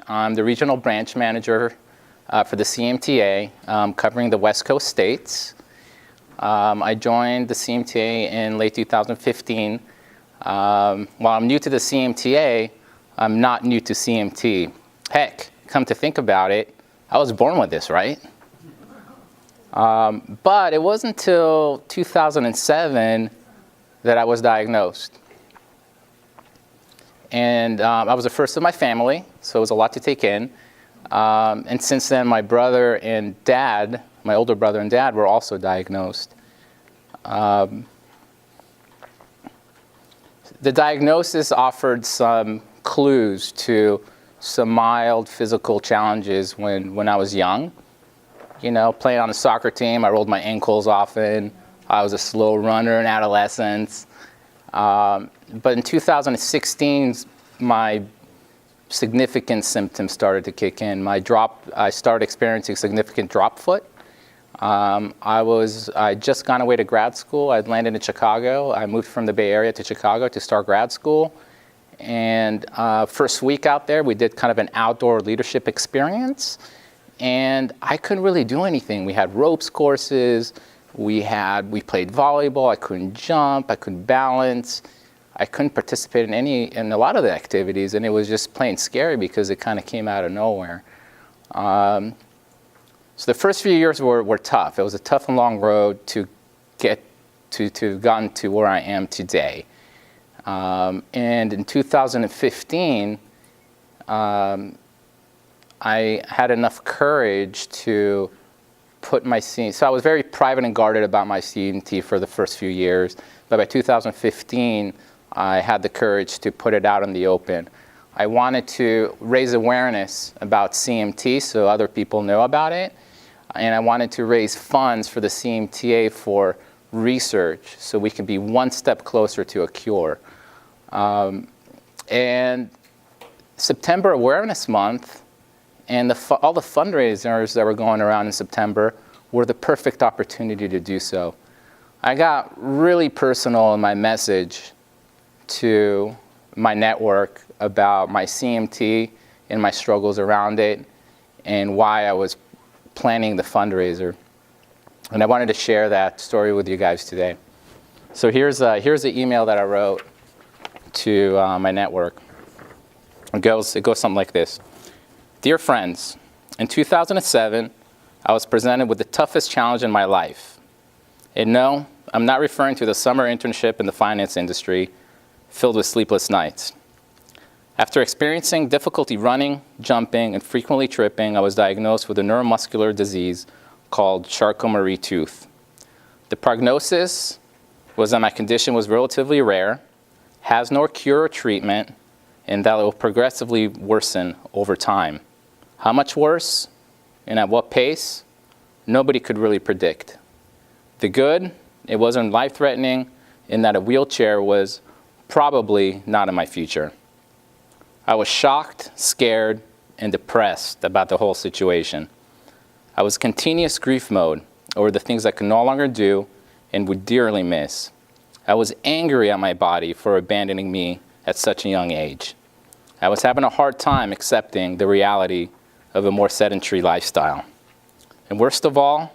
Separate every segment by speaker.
Speaker 1: I'm the regional branch manager for the CMTA, covering the West Coast states. I joined the CMTA in late 2015. While I'm new to the CMTA, I'm not new to CMT. Heck, come to think about it, I was born with this, right? But it wasn't until 2007 that I was diagnosed. And I was the first of my family, so it was a lot to take in. And since then, my brother and dad, my older brother and dad, were also diagnosed. The diagnosis offered some clues to some mild physical challenges when I was young. You know, playing on a soccer team, I rolled my ankles often. I was a slow runner in adolescence. But in 2016, my significant symptoms started to kick in. I started experiencing significant drop foot. I'd just gone away to grad school. I'd landed in Chicago. I moved from the Bay Area to Chicago to start grad school. And first week out there, we did kind of an outdoor leadership experience. And I couldn't really do anything. We had ropes courses. We played volleyball. I couldn't jump. I couldn't balance. I couldn't participate in a lot of the activities, and it was just plain scary because it kind of came out of nowhere. So the first few years were tough. It was a tough and long road to get gotten to where I am today. And in 2015, I had enough courage to put my CMT. So I was very private and guarded about my CMT for the first few years. But by 2015, I had the courage to put it out in the open. I wanted to raise awareness about CMT so other people know about it. And I wanted to raise funds for the CMTA for research so we could be one step closer to a cure. And September Awareness Month and all the fundraisers that were going around in September were the perfect opportunity to do so. I got really personal in my message to my network about my CMT and my struggles around it and why I was planning the fundraiser. And I wanted to share that story with you guys today. So here's the email that I wrote to my network. It goes something like this. Dear friends, in 2007, I was presented with the toughest challenge in my life. And no, I'm not referring to the summer internship in the finance industry filled with sleepless nights. After experiencing difficulty running, jumping, and frequently tripping, I was diagnosed with a neuromuscular disease called Charcot-Marie-Tooth. The prognosis was that my condition was relatively rare, has no cure or treatment, and that it will progressively worsen over time. How much worse and at what pace? Nobody could really predict. The good, it wasn't life-threatening, in that a wheelchair was probably not in my future. I was shocked, scared, and depressed about the whole situation. I was in continuous grief mode over the things I could no longer do and would dearly miss. I was angry at my body for abandoning me at such a young age. I was having a hard time accepting the reality of a more sedentary lifestyle. And worst of all,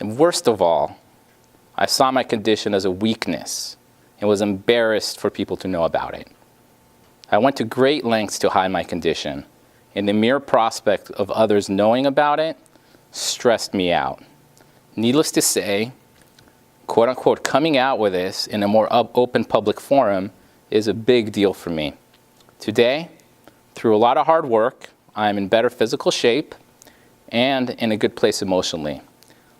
Speaker 1: I saw my condition as a weakness and was embarrassed for people to know about it. I went to great lengths to hide my condition, and the mere prospect of others knowing about it stressed me out. Needless to say, quote unquote, coming out with this in a more open public forum is a big deal for me. Today, through a lot of hard work, I am in better physical shape and in a good place emotionally.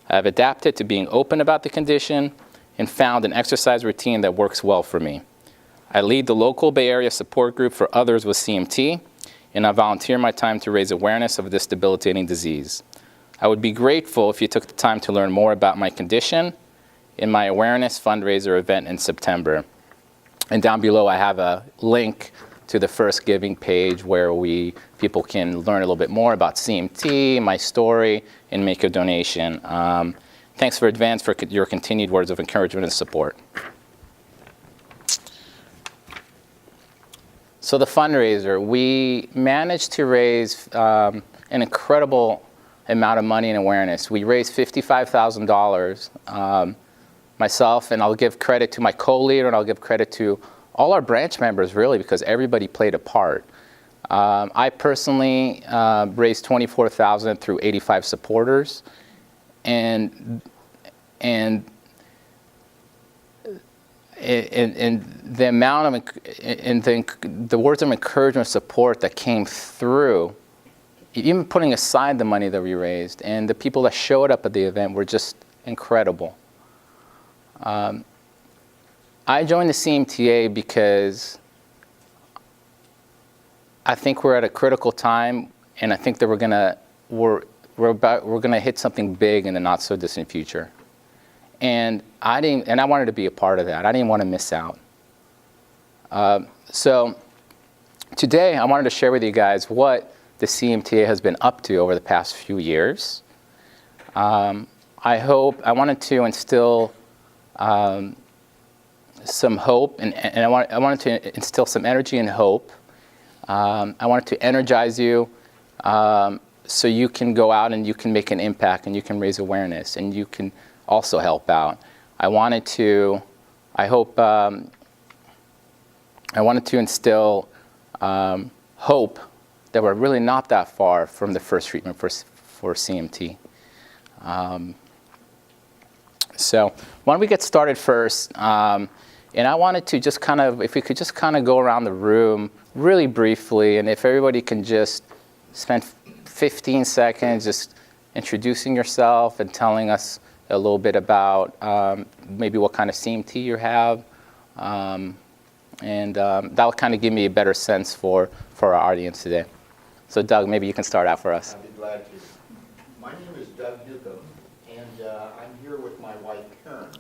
Speaker 1: I have adapted to being open about the condition and found an exercise routine that works well for me. I lead the local Bay Area support group for others with CMT, and I volunteer my time to raise awareness of this debilitating disease. I would be grateful if you took the time to learn more about my condition in my awareness fundraiser event in September. And down below, I have a link to the first giving page where people can learn a little bit more about CMT, my story, and make a donation. Thanks for advance for your continued words of encouragement and support. So the fundraiser, we managed to raise an incredible amount of money and awareness. We raised $55,000. Myself, and I'll give credit to my co-leader, and I'll give credit to all our branch members, really, because everybody played a part. I personally raised $24,000 through 85 supporters, and the amount of the words of encouragement, support that came through, even putting aside the money that we raised, and the people that showed up at the event were just incredible. I joined the CMTA because I think we're at a critical time, and I think that we're gonna hit something big in the not so distant future. And I wanted to be a part of that. I didn't want to miss out. So today I wanted to share with you guys what the CMTA has been up to over the past few years. I wanted to instill some hope, and I wanted to instill some energy and hope. I wanted to energize you so you can go out and you can make an impact and you can raise awareness and you can also help out. I wanted to instill hope that we're really not that far from the first treatment for CMT. So why don't we get started first? And I wanted to just if we could just go around the room really briefly, and if everybody can just spend 15 seconds just introducing yourself and telling us a little bit about maybe what kind of CMT you have. That'll kind of give me a better sense for our audience today. So Doug, maybe you can start out for us.
Speaker 2: I'd be glad to. My name is Doug Newcomb, and I'm here with my wife Karen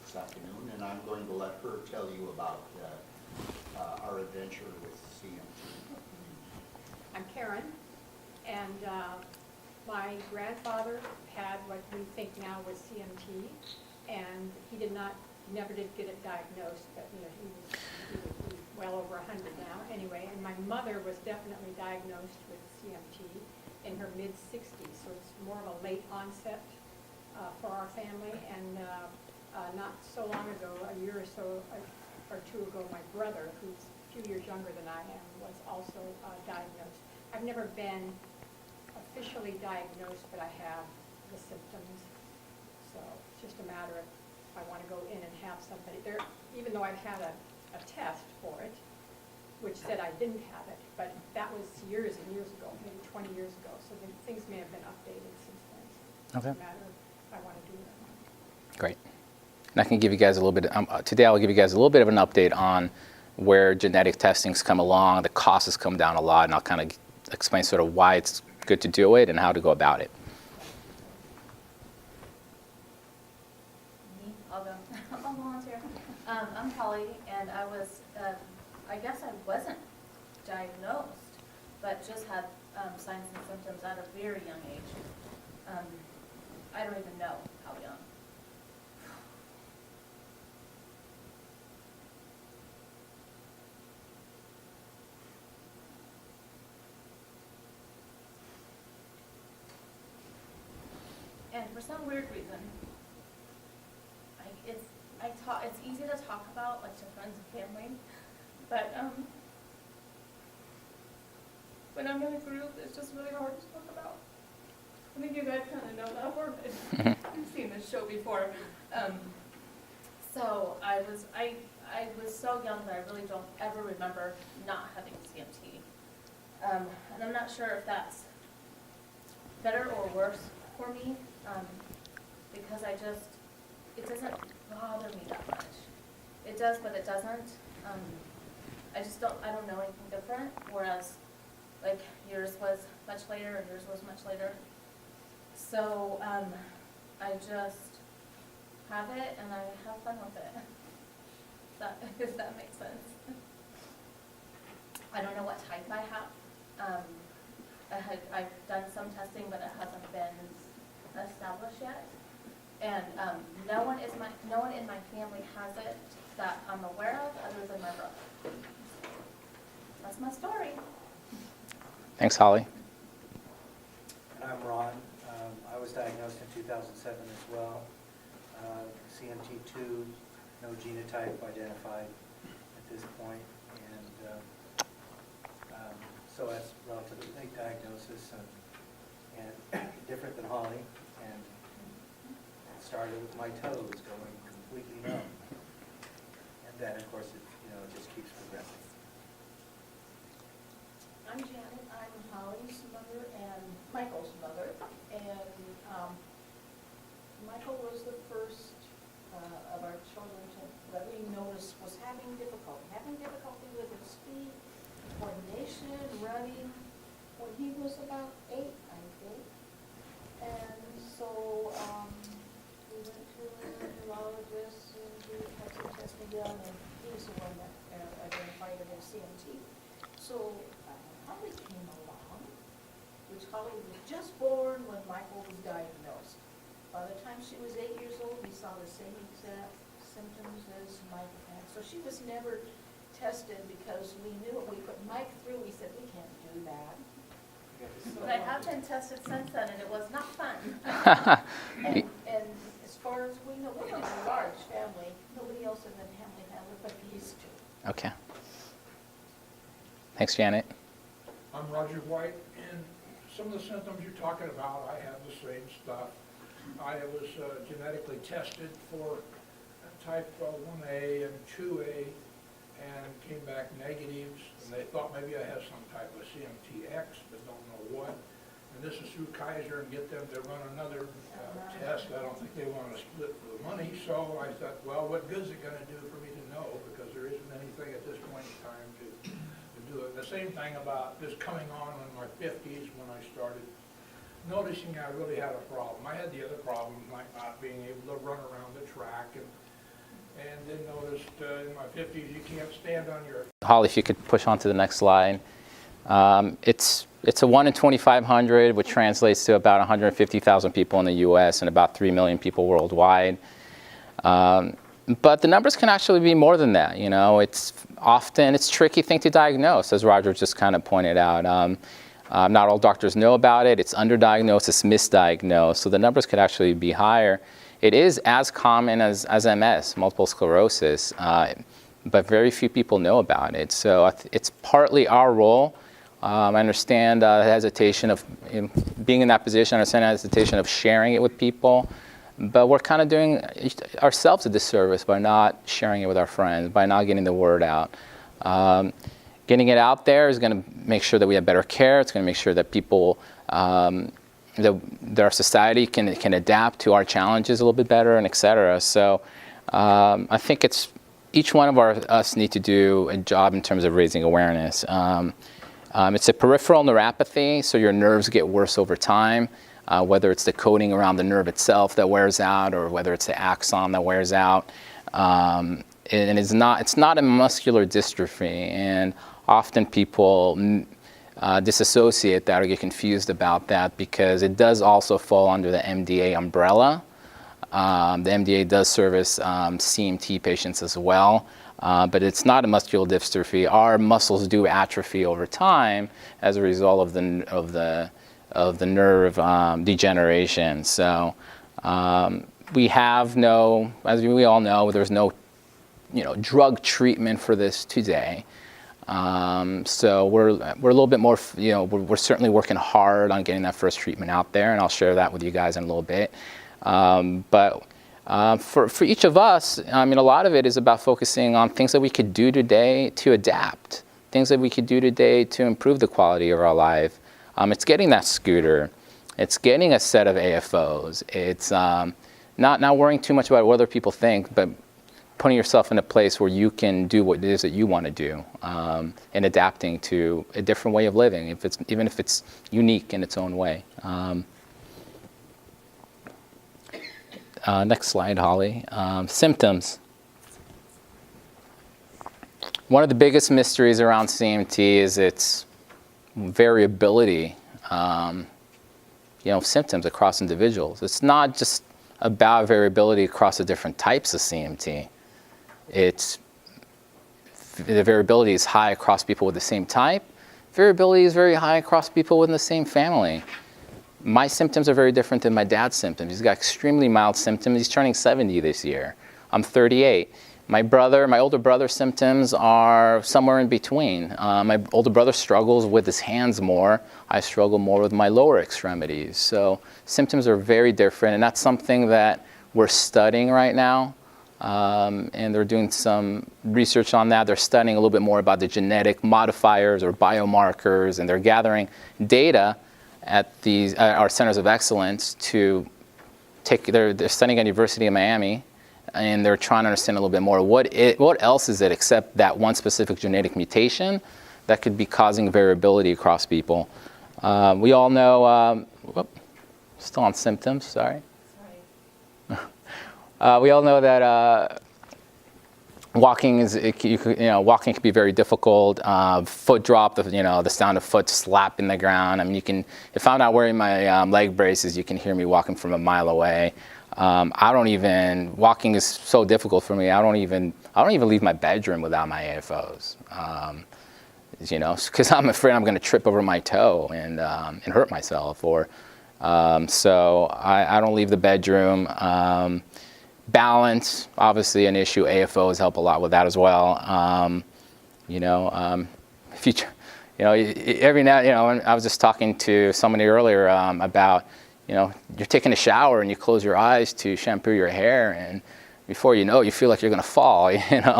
Speaker 2: this afternoon, and I'm going to let her tell you about our adventure with CMT.
Speaker 3: I'm Karen, and my grandfather had what we think now was CMT, and he never did get it diagnosed, but he was well over 100 now anyway. And my mother was definitely diagnosed with CMT in her mid-60s, so it's more of a late onset for our family. And not so long ago, a year or so or two ago, my brother, who's a few years younger than I am, was also diagnosed. I've never been officially diagnosed, but I have the symptoms. So it's just a matter of I want to go in and have somebody there, even though I've had a test for it, which said I didn't have it, but that was years and years ago, maybe 20 years ago. So things may have been updated since then. So it's a matter of if I want to do it or not.
Speaker 1: Great. And I can give you guys a little bit, today I'll give you guys a little bit of an update on where genetic testing's come along, the cost has come down a lot, and I'll kind of explain sort of why it's good to do it and how to go about it.
Speaker 4: Me? I'll go. I'll volunteer. I'm Polly, and I was, I guess I wasn't diagnosed, but just had signs and symptoms at a very young age. I don't even know how young. And for some weird reason, it's easy to talk about, like, to friends and family, but when I'm in a group, it's just really hard to talk about. I think you guys kind of know that word. You've seen this show before. So I was so young that I really don't ever remember not having CMT. And I'm not sure if that's better or worse for me, because it doesn't bother me that much. It does, but it doesn't. I don't know anything different, whereas, like, yours was much later and yours was much later. So I just have it and I have fun with it, if that makes sense. I don't know what type I have. I've done some testing, but it hasn't been established yet. And no one in my family has it that I'm aware of, other than my brother. That's my story.
Speaker 1: Thanks, Holly.
Speaker 5: And I'm Ron. I was diagnosed in 2007 as well. CMT2, no genotype identified at this point. And so that's a relatively late diagnosis and different than Holly. And it started with my toes going completely numb. And then, of course, it just keeps progressing.
Speaker 6: I'm Janet. I'm Holly's mother and Michael's mother. And Michael was the first of our children that we noticed was having difficulty with his feet, coordination, running, when he was about 8, I think. And so we went to a neurologist and we had some testing done, and he's the one that identified it as CMT. So Holly came along, which Holly was just born when Michael was diagnosed. By the time she was 8 years old, we saw the same exact symptoms as Michael had. So she was never tested because we knew if we put Mike through, we said, we can't do that.
Speaker 4: But I have been tested since then, and it was not fun.
Speaker 6: And as far as we know, we're a large family. Nobody else in the family had it but these two.
Speaker 1: Okay. Thanks, Janet.
Speaker 7: I'm Roger White, and some of the symptoms you're talking about, I have the same stuff. I was genetically tested for type 1A and 2A and came back negatives, and they thought maybe I had some type of CMTX, but don't know what. And this is through Kaiser and get them to run another test. I don't think they want to split for the money, so I thought, well, what good is it going to do for me to know, because there isn't anything at this point in time to do it. The same thing about this coming on in my 50s when I started noticing I really had a problem. I had the other problems like not being able to run around the track, and then noticed in my 50s you can't stand on your...
Speaker 1: Holly, if you could push on to the next slide. It's a 1 in 2,500, which translates to about 150,000 people in the U.S. and about 3 million people worldwide. But the numbers can actually be more than that. It's a tricky thing to diagnose, as Roger just kind of pointed out. Not all doctors know about it. It's underdiagnosed, it's misdiagnosed. So the numbers could actually be higher. It is as common as MS, multiple sclerosis, but very few people know about it. So it's partly our role. I understand the hesitation of being in that position, I understand the hesitation of sharing it with people. But we're kind of doing ourselves a disservice by not sharing it with our friends, by not getting the word out. Getting it out there is going to make sure that we have better care. It's going to make sure that people, that our society can adapt to our challenges a little bit better, and et cetera. So I think each one of us need to do a job in terms of raising awareness. It's a peripheral neuropathy, so your nerves get worse over time. Whether it's the coating around the nerve itself that wears out, or whether it's the axon that wears out. And it's not a muscular dystrophy, and often people disassociate that or get confused about that because it does also fall under the MDA umbrella. The MDA does service CMT patients as well, but it's not a muscular dystrophy. Our muscles do atrophy over time as a result of the nerve degeneration. So we have as we all know, there's no drug treatment for this today. So we're a little bit more, we're certainly working hard on getting that first treatment out there, and I'll share that with you guys in a little bit. But for each of us, a lot of it is about focusing on things that we could do today to adapt, things that we could do today to improve the quality of our life. It's getting that scooter. It's getting a set of AFOs. It's not worrying too much about what other people think, but putting yourself in a place where you can do what it is that you want to do, and adapting to a different way of living, even if it's unique in its own way. Next slide, Holly. Symptoms. One of the biggest mysteries around CMT is its variability, symptoms across individuals. It's not just about variability across the different types of CMT. It's the variability is high across people with the same type. Variability is very high across people within the same family. My symptoms are very different than my dad's symptoms. He's got extremely mild symptoms. He's turning 70 this year. I'm 38. My older brother's symptoms are somewhere in between. My older brother struggles with his hands more. I struggle more with my lower extremities. So symptoms are very different, and that's something that we're studying right now. And they're doing some research on that. They're studying a little bit more about the genetic modifiers or biomarkers, and they're gathering data at our centers of excellence to they're studying at University of Miami, and they're trying to understand a little bit more what else is it except that one specific genetic mutation that could be causing variability across people. We all know, still on symptoms, sorry. We all know that walking walking can be very difficult. Foot drop, the sound of foot slapping the ground. I mean, if I'm not wearing my leg braces, you can hear me walking from a mile away. Walking is so difficult for me. I don't even leave my bedroom without my AFOs. Because I'm afraid I'm going to trip over my toe and hurt myself. So I don't leave the bedroom. Balance, obviously an issue. AFOs help a lot with that as well. Every now, I was just talking to somebody earlier about, you're taking a shower and you close your eyes to shampoo your hair, and before you know it, you feel like you're gonna fall.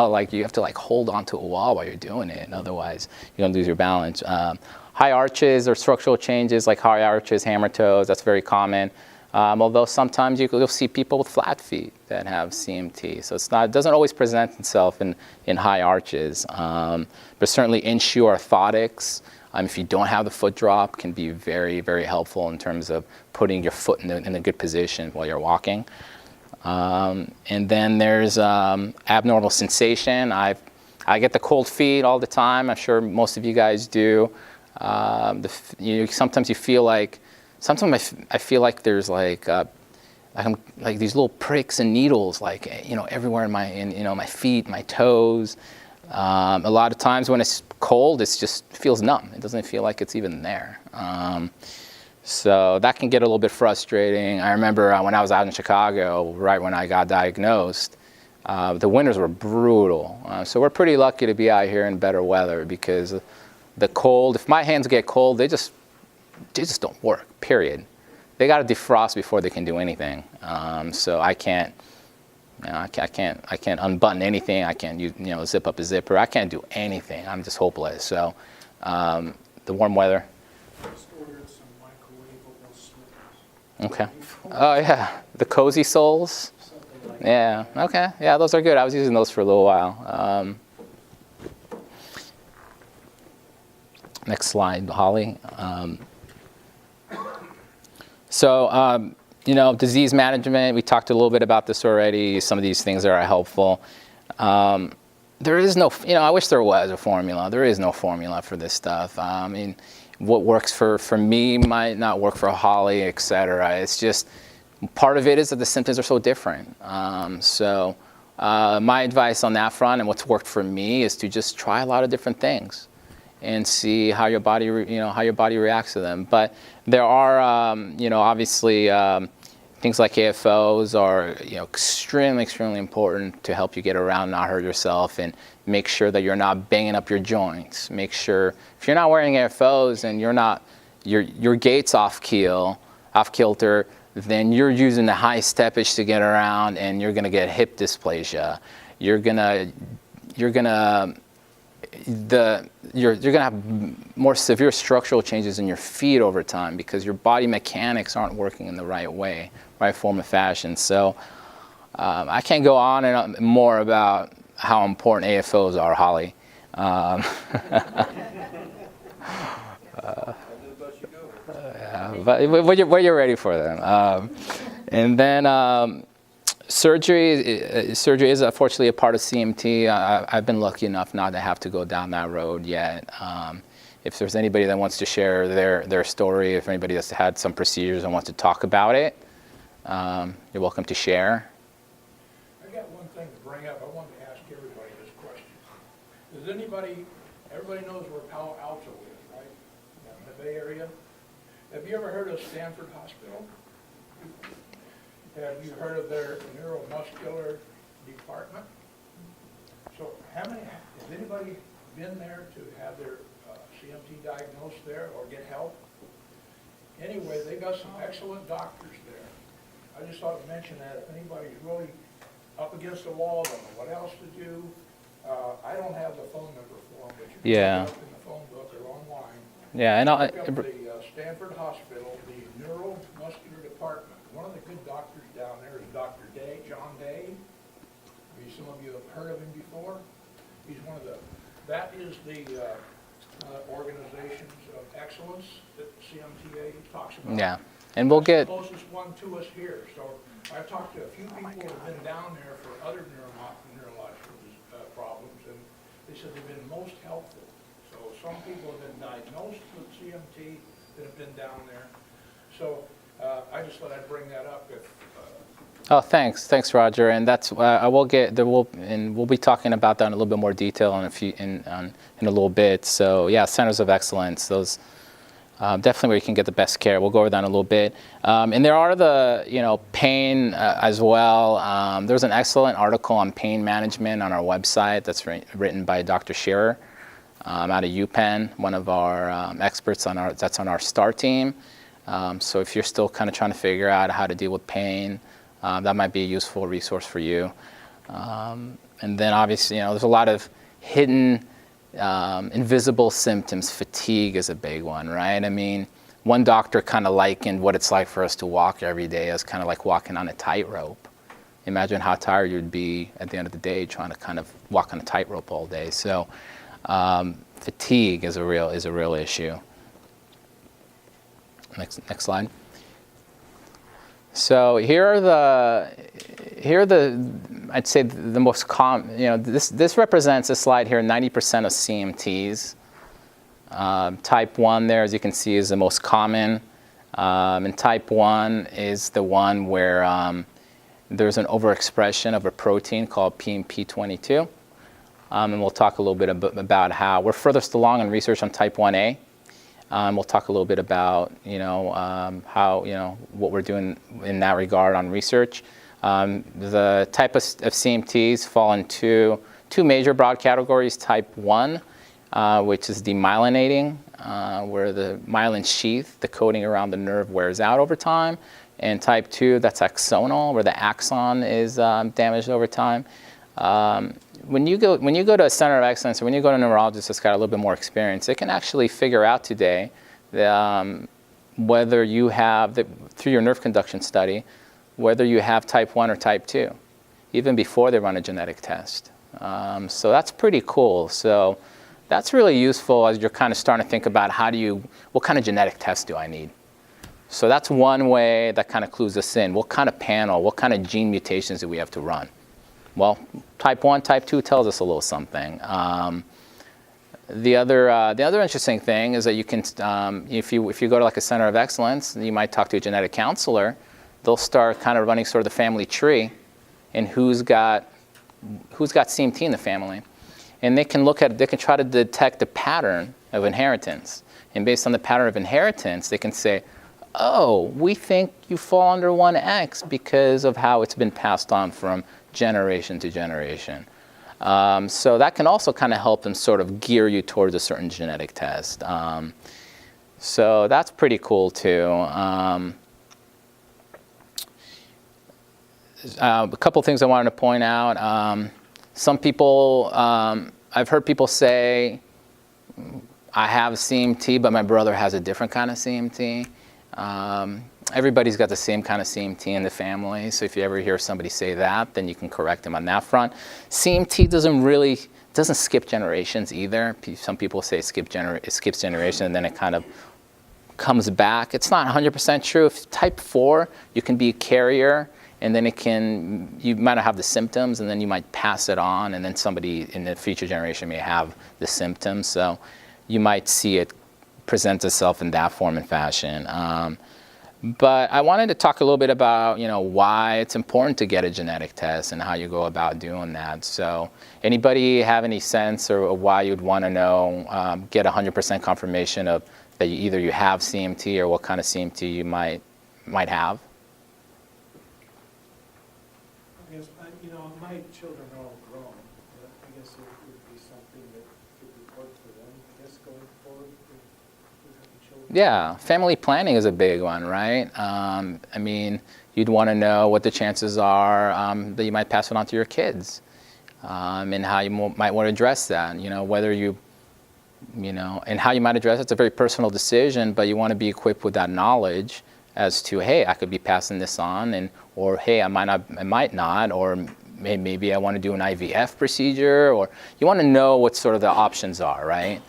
Speaker 1: Like you have to hold onto a wall while you're doing it, and otherwise you're gonna lose your balance. High arches or structural changes like high arches, hammer toes, that's very common. Although sometimes you'll see people with flat feet that have CMT. So it doesn't always present itself in high arches. But certainly in-shoe orthotics, if you don't have the foot drop, can be very, very helpful in terms of putting your foot in a good position while you're walking. And then there's abnormal sensation. I get the cold feet all the time. I'm sure most of you guys do. Sometimes you feel like, I feel like there's like these little pricks and needles, everywhere in my feet, my toes. A lot of times when it's cold, it just feels numb. It doesn't feel like it's even there. So that can get a little bit frustrating. I remember when I was out in Chicago, right when I got diagnosed, the winters were brutal. So we're pretty lucky to be out here in better weather, because the cold, if my hands get cold, they just don't work, period. They got to defrost before they can do anything. So I can't unbutton anything. I can't zip up a zipper. I can't do anything. I'm just hopeless. So the warm weather.
Speaker 7: Just ordered some microwavable slippers.
Speaker 1: Okay. Oh yeah, the cozy soles.
Speaker 5: Something like
Speaker 1: Yeah. Okay. Yeah, those are good. I was using those for a little while. Next slide, Holly. Disease management, we talked a little bit about this already. Some of these things are helpful. There is no, I wish there was a formula. There is no formula for this stuff. What works for me might not work for Holly, et cetera. It's just, part of it is that the symptoms are so different. My advice on that front, and what's worked for me, is to just try a lot of different things and see how your body, reacts to them. But there are, obviously, things like AFOs are, extremely, extremely important to help you get around, not hurt yourself, and make sure that you're not banging up your joints. Make sure, if you're not wearing AFOs and your gait's off kilter, then you're using the high steppage to get around, and you're gonna get hip dysplasia. You're gonna have more severe structural changes in your feet over time, because your body mechanics aren't working in the right way, right form of fashion. So I can't go on and on more about how important AFOs are, Holly. But when you're ready for them. And then surgery is unfortunately a part of CMT. I've been lucky enough not to have to go down that road yet. If there's anybody that wants to share their story, if anybody has had some procedures and wants to talk about it, you're welcome to share.
Speaker 7: I got one thing to bring up. I wanted to ask everybody this question. Does anybody, everybody knows where Palo Alto is, right? In the Bay Area. Have you ever heard of Stanford Hospital? Have you heard of their neuromuscular department? So has anybody been there to have their CMT diagnosed there or get help? Anyway, they got some excellent doctors there. I just thought to mention that if anybody's really up against the wall, don't know what else to do, I don't have the phone number for them, but you can
Speaker 1: Yeah.
Speaker 7: look it up in the phone book or online.
Speaker 1: Yeah, and
Speaker 7: Look up the Stanford Hospital, the neuromuscular department. One of the good doctors down there is Dr. Day, John Day. Maybe some of you have heard of him before. He's one of the, that is the organizations of excellence that CMTA talks about.
Speaker 1: yeah, and we'll get,
Speaker 7: That's the closest one to us here. So I've talked to a few people who have been down there for other neurological problems, and they said they've been most helpful. So some people have been diagnosed with CMT that have been down there. So I just thought I'd bring that up if.
Speaker 1: oh, thanks, Roger. And that's I will get there will and we'll be talking about that in a little bit more detail in a little bit. So yeah, centers of excellence, those definitely where you can get the best care. We'll go over that in a little bit. And there are the pain as well. There's an excellent article on pain management on our website that's written by Dr. Shearer out of UPenn, one of our experts on our STAR team. So if you're still kind of trying to figure out how to deal with pain, that might be a useful resource for you. And then obviously, there's a lot of hidden, invisible symptoms. Fatigue is a big one, right? I mean, one doctor kind of likened what it's like for us to walk every day as kind of like walking on a tightrope. Imagine how tired you'd be at the end of the day trying to kind of walk on a tightrope all day. So fatigue is a real issue. Next slide. So here are the I'd say the most common. This represents a slide here. 90% of CMTs. Type 1 there, as you can see, is the most common. And type 1 is the one where there's an overexpression of a protein called PMP22. And we'll talk a little bit about how we're furthest along in research on type 1A. We'll talk a little bit about how what we're doing in that regard on research. The type of CMTs fall into two major broad categories. Type 1, which is demyelinating, where the myelin sheath, the coating around the nerve, wears out over time. And type 2, that's axonal, where the axon is damaged over time. When you go to a center of excellence, or when you go to a neurologist that's got a little bit more experience, they can actually figure out today whether you have, through your nerve conduction study, whether you have type 1 or type 2, even before they run a genetic test. So that's pretty cool. So that's really useful as you're kind of starting to think about what kind of genetic test do I need? So that's one way that kind of clues us in. What kind of panel, what kind of gene mutations do we have to run? Well, type 1, type 2 tells us a little something. The other interesting thing is that you can, if you go to like a center of excellence, you might talk to a genetic counselor. They'll start kind of running sort of the family tree, and who's got CMT in the family, and they can try to detect a pattern of inheritance. And based on the pattern of inheritance, they can say, oh, we think you fall under 1X because of how it's been passed on from generation to generation. So that can also kind of help them sort of gear you towards a certain genetic test. So that's pretty cool too. A couple things I wanted to point out. Some people, I've heard people say, I have CMT, but my brother has a different kind of CMT. Everybody's got the same kind of CMT in the family, so if you ever hear somebody say that, then you can correct them on that front. CMT doesn't skip generations either. Some people say it skips generation, and then it kind of comes back. It's not 100% true. If type 4, you can be a carrier, and then you might not have the symptoms, and then you might pass it on, and then somebody in the future generation may have the symptoms. So you might see it present itself in that form and fashion. But I wanted to talk a little bit about, why it's important to get a genetic test and how you go about doing that. So anybody have any sense or why you'd want to know, get 100% confirmation of that either you have CMT or what kind of CMT you might have?
Speaker 8: I guess, my children are all grown, but I guess it would be something that could report for them, I guess, going forward with the children.
Speaker 1: Yeah, family planning is a big one, right? You'd want to know what the chances are that you might pass it on to your kids, and how you might want to address that. And how you might address it. It's a very personal decision, but you want to be equipped with that knowledge as to, hey, I could be passing this on, or hey, I might not, or maybe I want to do an IVF procedure, or you want to know what sort of the options are, right?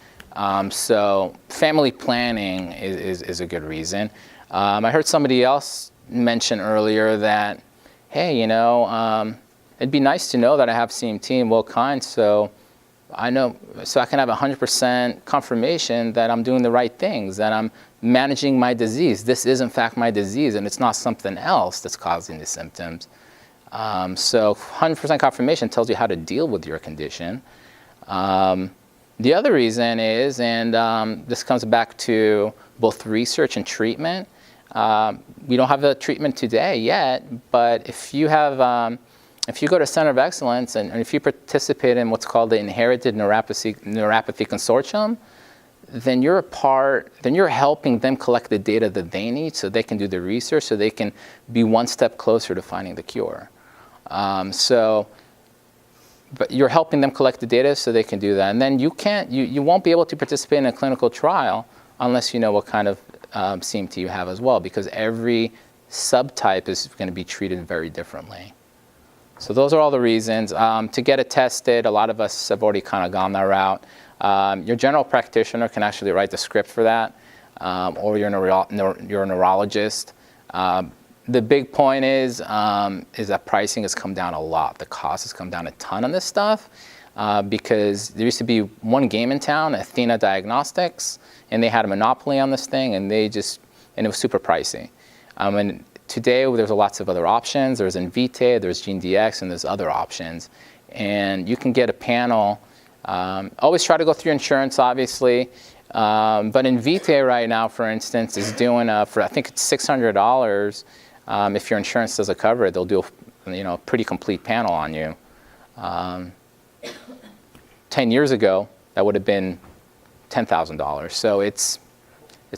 Speaker 1: So family planning is a good reason. I heard somebody else mention earlier that, hey, it'd be nice to know that I have CMT and what kind, so I can have 100% confirmation that I'm doing the right things, that I'm managing my disease. This is in fact my disease, and it's not something else that's causing the symptoms. So 100% confirmation tells you how to deal with your condition. The other reason is, and this comes back to both research and treatment. We don't have a treatment today yet, but if you go to Center of Excellence and if you participate in what's called the Inherited Neuropathy Consortium, then you're helping them collect the data that they need so they can do the research, so they can be one step closer to finding the cure. But you're helping them collect the data so they can do that. And then you won't be able to participate in a clinical trial unless you know what kind of CMT you have as well, because every subtype is going to be treated very differently. So those are all the reasons. To get it tested, a lot of us have already kind of gone that route. Your general practitioner can actually write the script for that, or your neurologist. The big point is that pricing has come down a lot. The cost has come down a ton on this stuff, because there used to be one game in town, Athena Diagnostics, and they had a monopoly on this thing, and it was super pricey. And today, there's lots of other options. There's Invitae, there's GeneDx, and there's other options. And you can get a panel. Always try to go through insurance, obviously. But Invitae right now, for instance, is doing for I think it's $600. If your insurance doesn't cover it, they'll do a pretty complete panel on you. 10 years ago, that would have been $10,000. So it's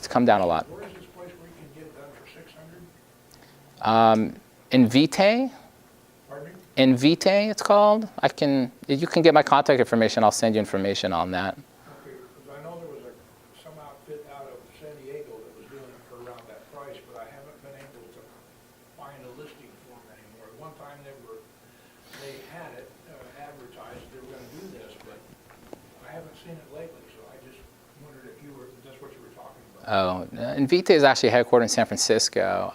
Speaker 1: come down a lot.
Speaker 7: Where is this place where you can get it done for $600?
Speaker 1: Invitae.
Speaker 7: Pardon me?
Speaker 1: Invitae, it's called. You can get my contact information. I'll send you information on that.
Speaker 7: Okay, because I know there was some outfit out of San Diego that was doing it for around that price, but I haven't been able to find a listing for them anymore. One time they had it advertised they were going to do this, but I haven't seen it lately, so I just wondered if that's what you were talking about.
Speaker 1: Oh, Invitae is actually headquartered in San Francisco,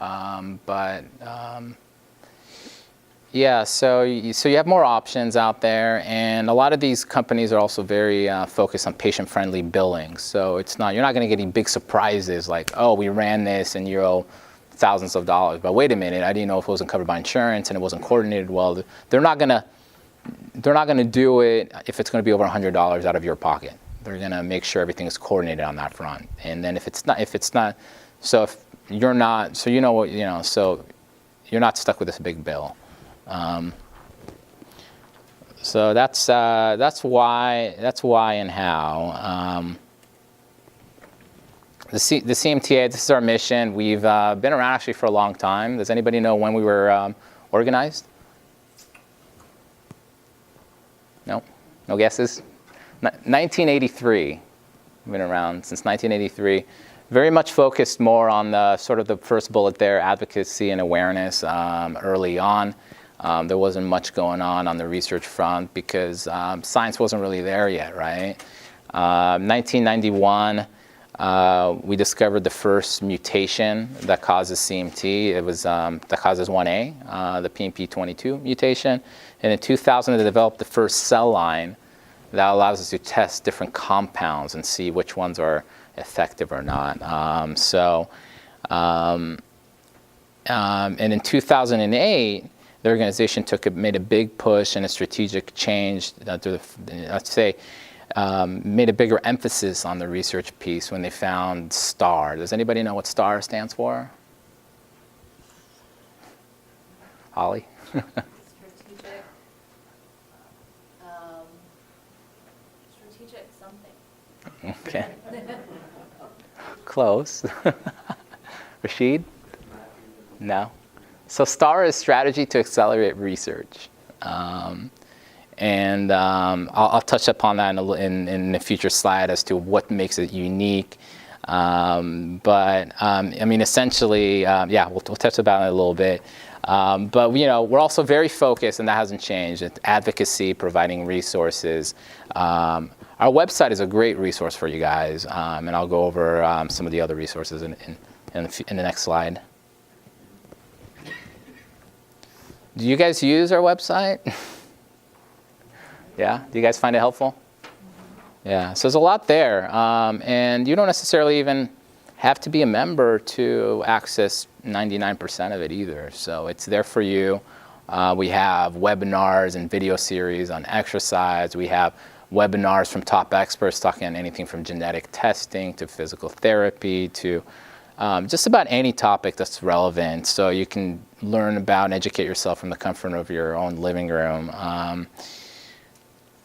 Speaker 1: yeah, so you have more options out there, and a lot of these companies are also very focused on patient-friendly billing. So you're not going to get any big surprises like, oh, we ran this and you owe thousands of dollars. But wait a minute, I didn't know if it wasn't covered by insurance and it wasn't coordinated well. They're not going to do it if it's going to be over $100 out of your pocket. They're going to make sure everything is coordinated on that front. And then if it's not, so if you're not, so so you're not stuck with this big bill. So that's why and how. The CMTA, this is our mission. We've been around actually for a long time. Does anybody know when we were organized? No? No guesses? 1983. We've been around since 1983. Very much focused more on the sort of the first bullet there, advocacy and awareness early on. There wasn't much going on the research front because science wasn't really there yet, right? 1991, we discovered the first mutation that causes CMT. It was that causes 1A, the PMP22 mutation. And in 2000, they developed the first cell line that allows us to test different compounds and see which ones are effective or not. And in 2008, the organization made a big push and a strategic change made a bigger emphasis on the research piece when they found STAR. Does anybody know what STAR stands for? Holly?
Speaker 4: Strategic, strategic something.
Speaker 1: Okay. Close. Rashid? No. So STAR is strategy to accelerate research. I'll touch upon that in a future slide as to what makes it unique. Essentially, we'll touch about it a little bit. But we're also very focused, and that hasn't changed. It's advocacy, providing resources. Our website is a great resource for you guys, and I'll go over some of the other resources in the next slide. Do you guys use our website? Yeah? Do you guys find it helpful? Yeah, so there's a lot there. And you don't necessarily even have to be a member to access 99% of it either. So it's there for you. We have webinars and video series on exercise. We have webinars from top experts talking on anything from genetic testing to physical therapy to just about any topic that's relevant. So you can learn about and educate yourself from the comfort of your own living room.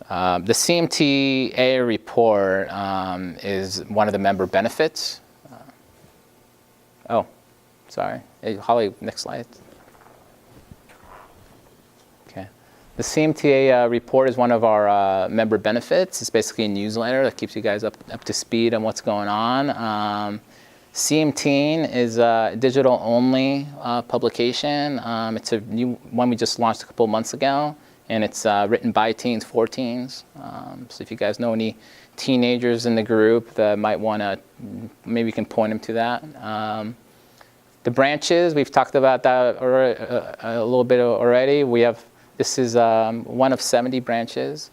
Speaker 1: The CMTA report is one of the member benefits. Sorry. Hey, Holly, next slide. Okay. The CMTA report is one of our member benefits. It's basically a newsletter that keeps you guys up to speed on what's going on. CMTeen is a digital-only publication. It's a new one we just launched a couple of months ago, and it's written by teens for teens. So if you guys know any teenagers in the group that might want to, maybe you can point them to that. The branches, we've talked about that a little bit already. This is one of 70 branches.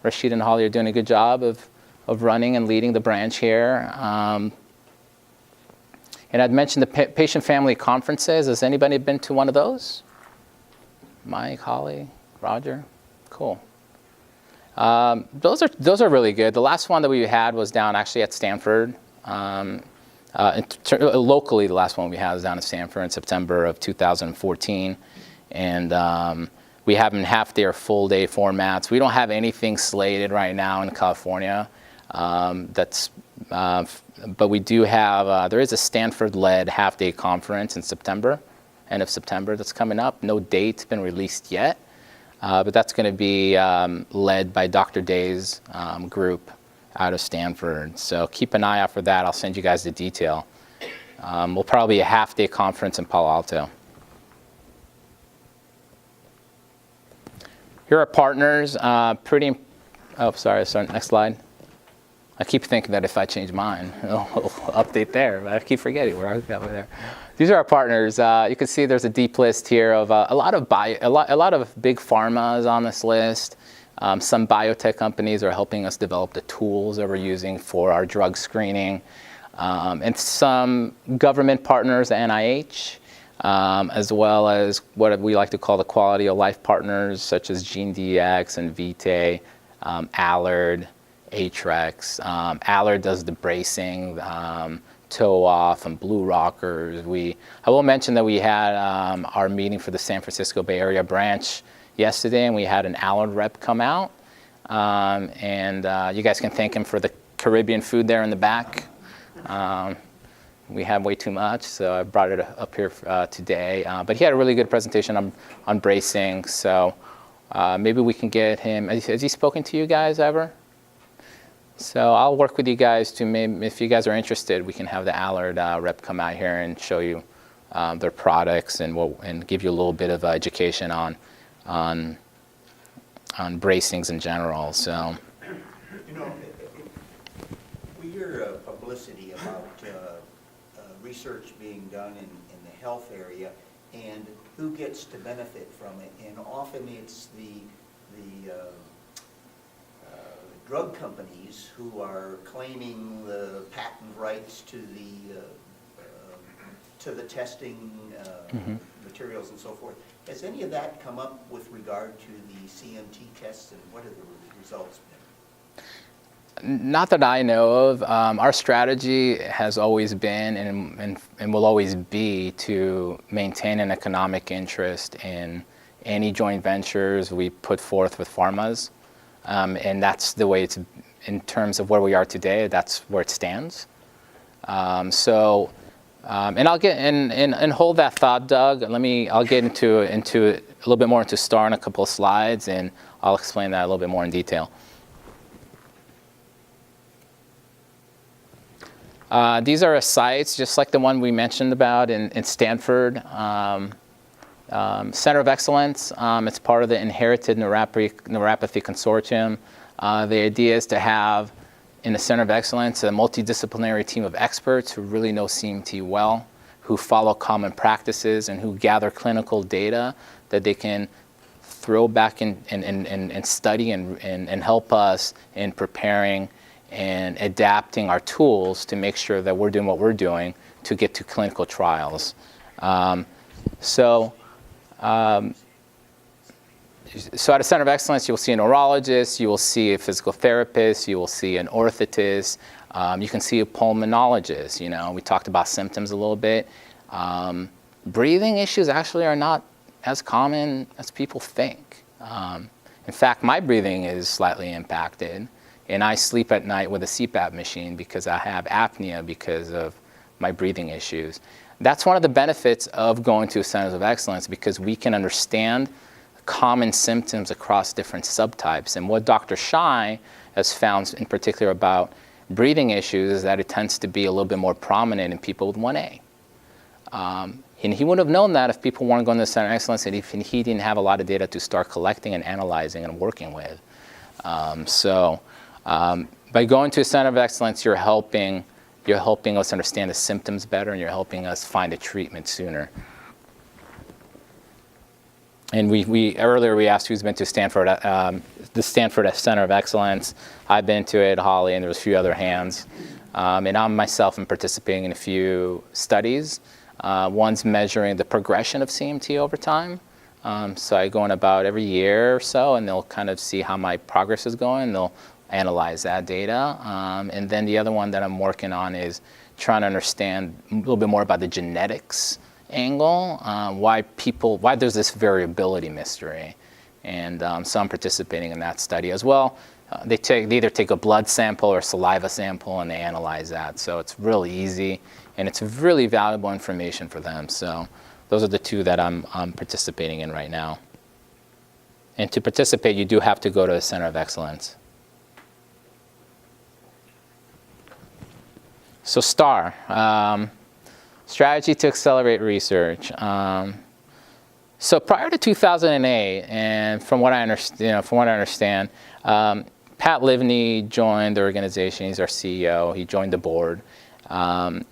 Speaker 1: Rashid and Holly are doing a good job of running and leading the branch here. And I'd mentioned the patient family conferences. Has anybody been to one of those? Mike, Holly, Roger? Cool. Those are really good. The last one that we had was down actually at Stanford. Locally, the last one we had was down at Stanford in September of 2014. And we have them half-day or full-day formats. We don't have anything slated right now in California. But we do have, there is a Stanford-led half-day conference in September, end of September, that's coming up. No date's been released yet, but that's going to be led by Dr. Day's group out of Stanford. So keep an eye out for that. I'll send you guys the detail. We'll probably be a half-day conference in Palo Alto. Here are partners. Sorry, next slide. I keep thinking that if I change mine, it'll update there, but I keep forgetting where I was over there. These are our partners. You can see there's a deep list here of a lot of big pharmas on this list. Some biotech companies are helping us develop the tools that we're using for our drug screening, and some government partners, NIH, as well as what we like to call the quality of life partners, such as GeneDx and Vitae, Allard, Atrex. Allard does the bracing, toe off, and Blue Rockers. I will mention that we had our meeting for the San Francisco Bay Area branch yesterday, and we had an Allard rep come out. You guys can thank him for the Caribbean food there in the back. We had way too much, so I brought it up here today. But he had a really good presentation on bracing, so maybe we can get him. Has he spoken to you guys ever? So I'll work with you guys to maybe, if you guys are interested, we can have the Allard rep come out here and show you their products and give you a little bit of education on bracings in general. So,
Speaker 2: we hear publicity about research being done in the health area and who gets to benefit from it, and often it's the drug companies who are claiming the patent rights to to the testing materials and so forth. Has any of that come up with regard to the CMT tests, and what have the results been?
Speaker 1: Not that I know of. Our strategy has always been and will always be to maintain an economic interest in any joint ventures we put forth with pharmas. And that's the way it's, in terms of where we are today, that's where it stands. And I'll get and hold that thought, Doug. I'll get into a little bit more into STAR in a couple of slides, and I'll explain that a little bit more in detail. These are sites just like the one we mentioned about in Stanford. Center of Excellence. It's part of the Inherited Neuropathy Consortium. The idea is to have, in the Center of Excellence, a multidisciplinary team of experts who really know CMT well, who follow common practices, and who gather clinical data that they can throw back and study and help us in preparing and adapting our tools to make sure that we're doing what we're doing to get to clinical trials. So at a Center of Excellence, you'll see a neurologist, you will see a physical therapist, you will see an orthotist, you can see a pulmonologist. You know, we talked about symptoms a little bit. Breathing issues actually are not as common as people think. In fact, my breathing is slightly impacted, and I sleep at night with a CPAP machine because I have apnea because of my breathing issues. That's one of the benefits of going to Centers of Excellence, because we can understand common symptoms across different subtypes. And what Dr. Shai has found in particular about breathing issues is that it tends to be a little bit more prominent in people with 1A. And he wouldn't have known that if people weren't going to the Center of Excellence, and if he didn't have a lot of data to start collecting and analyzing and working with. By going to a Center of Excellence, you're helping us understand the symptoms better, and you're helping us find a treatment sooner. And earlier we asked who's been to Stanford, the Stanford Center of Excellence. I've been to it, Holly, and there was a few other hands. And I myself am participating in a few studies. One's measuring the progression of CMT over time. So I go in about every year or so, and they'll kind of see how my progress is going. They'll analyze that data. And then the other one that I'm working on is trying to understand a little bit more about the genetics angle, why there's this variability mystery. And so I'm participating in that study as well. They either take a blood sample or saliva sample, and they analyze that. So it's really easy, and it's really valuable information for them. So those are the two that I'm participating in right now. And to participate, you do have to go to a Center of Excellence. So STAR, strategy to accelerate research. So prior to 2008, and from what I understand, Pat Livney joined the organization. He's our CEO. He joined the board, and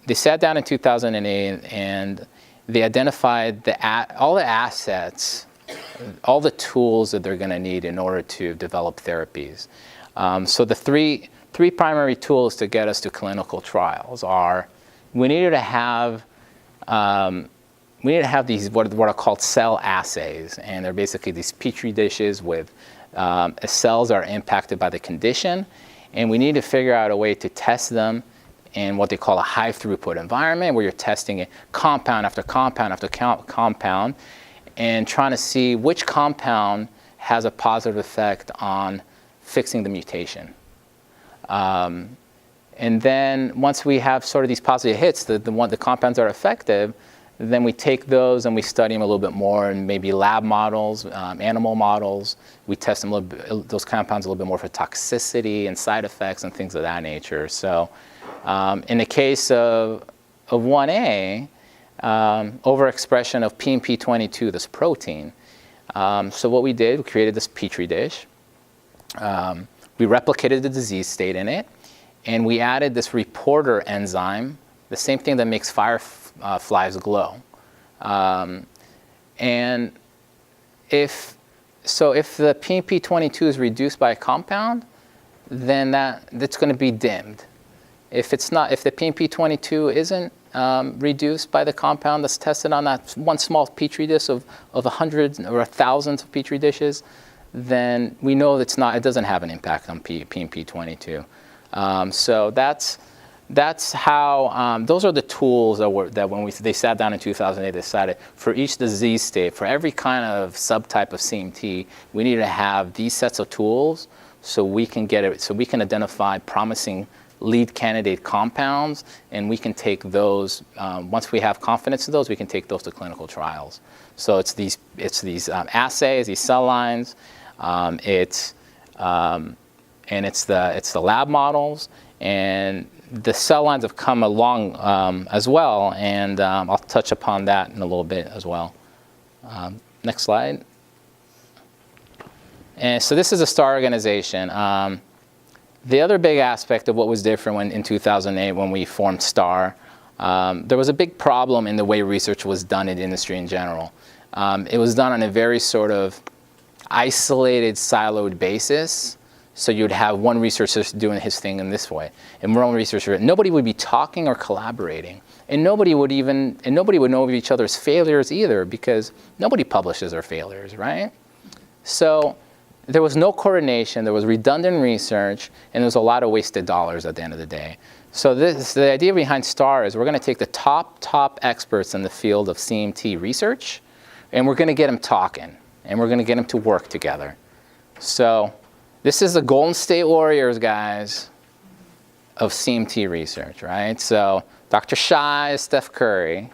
Speaker 1: they sat down in 2008 and they identified all the assets, all the tools that they're going to need in order to develop therapies. So the three primary tools to get us to clinical trials are: we needed to have these what are called cell assays, and they're basically these petri dishes with cells are impacted by the condition, and we need to figure out a way to test them in what they call a high throughput environment, where you're testing it compound after compound after compound, and trying to see which compound has a positive effect on fixing the mutation. And then once we have sort of these positive hits, the compounds that are effective, then we take those and we study them a little bit more in maybe lab models, animal models. We test them those compounds a little bit more for toxicity and side effects and things of that nature. So in the case of 1A, overexpression of PMP22, this protein. So what we did, we created this petri dish. We replicated the disease state in it, and we added this reporter enzyme, the same thing that makes fireflies glow. And if the PMP22 is reduced by a compound, then that's going to be dimmed. If the PMP22 isn't reduced by the compound that's tested on that one small petri dish of 100 or 1,000 of petri dishes, then we know it doesn't have an impact on PMP22. So that's how, those are the tools that when they sat down in 2008, they decided for each disease state, for every kind of subtype of CMT, we need to have these sets of tools so we can identify promising lead candidate compounds, and we can take those, once we have confidence in those, we can take those to clinical trials. So it's these assays, these cell lines, and it's the lab models, and the cell lines have come along as well, and I'll touch upon that in a little bit as well. Next slide. And so this is a STAR organization. The other big aspect of what was different in 2008 when we formed STAR, there was a big problem in the way research was done in the industry in general. It was done on a very sort of isolated, siloed basis. So you'd have one researcher doing his thing in this way, and one researcher. Nobody would be talking or collaborating, and nobody would know of each other's failures either, because nobody publishes their failures, right? So there was no coordination. There was redundant research, and there was a lot of wasted dollars at the end of the day. So the idea behind STAR is we're going to take the top experts in the field of CMT research, and we're going to get them talking, and we're going to get them to work together. So this is the Golden State Warriors, guys, of CMT research, right? So Dr. Shai is Steph Curry,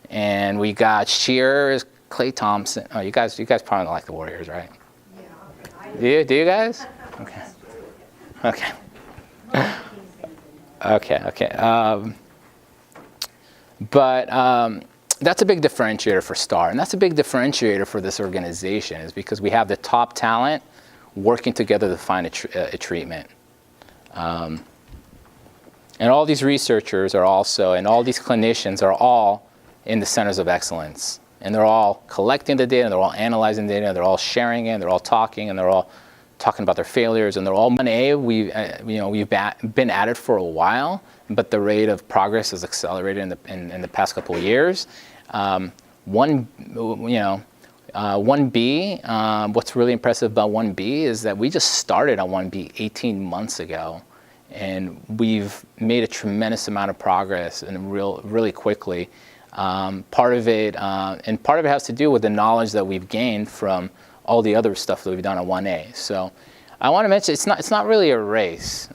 Speaker 1: and we got Shearer is Klay Thompson. Oh, you guys probably don't like the Warriors, right? Yeah. Do you guys? Okay. Okay. Okay. But that's a big differentiator for STAR, and that's a big differentiator for this organization, is because we have the top talent working together to find a treatment. And all these researchers are also, and all these clinicians are all in the centers of excellence. And they're all collecting the data, and they're all analyzing the data, and they're all sharing it, and they're all talking, and they're all talking about their failures, and they're all 1A. We've been at it for a while, but the rate of progress has accelerated in the past couple of years. 1B, what's really impressive about 1B is that we just started on 1B 18 months ago, and we've made a tremendous amount of progress and really quickly. Part of it has to do with the knowledge that we've gained from all the other stuff that we've done on 1A. So I want to mention it's not really a race.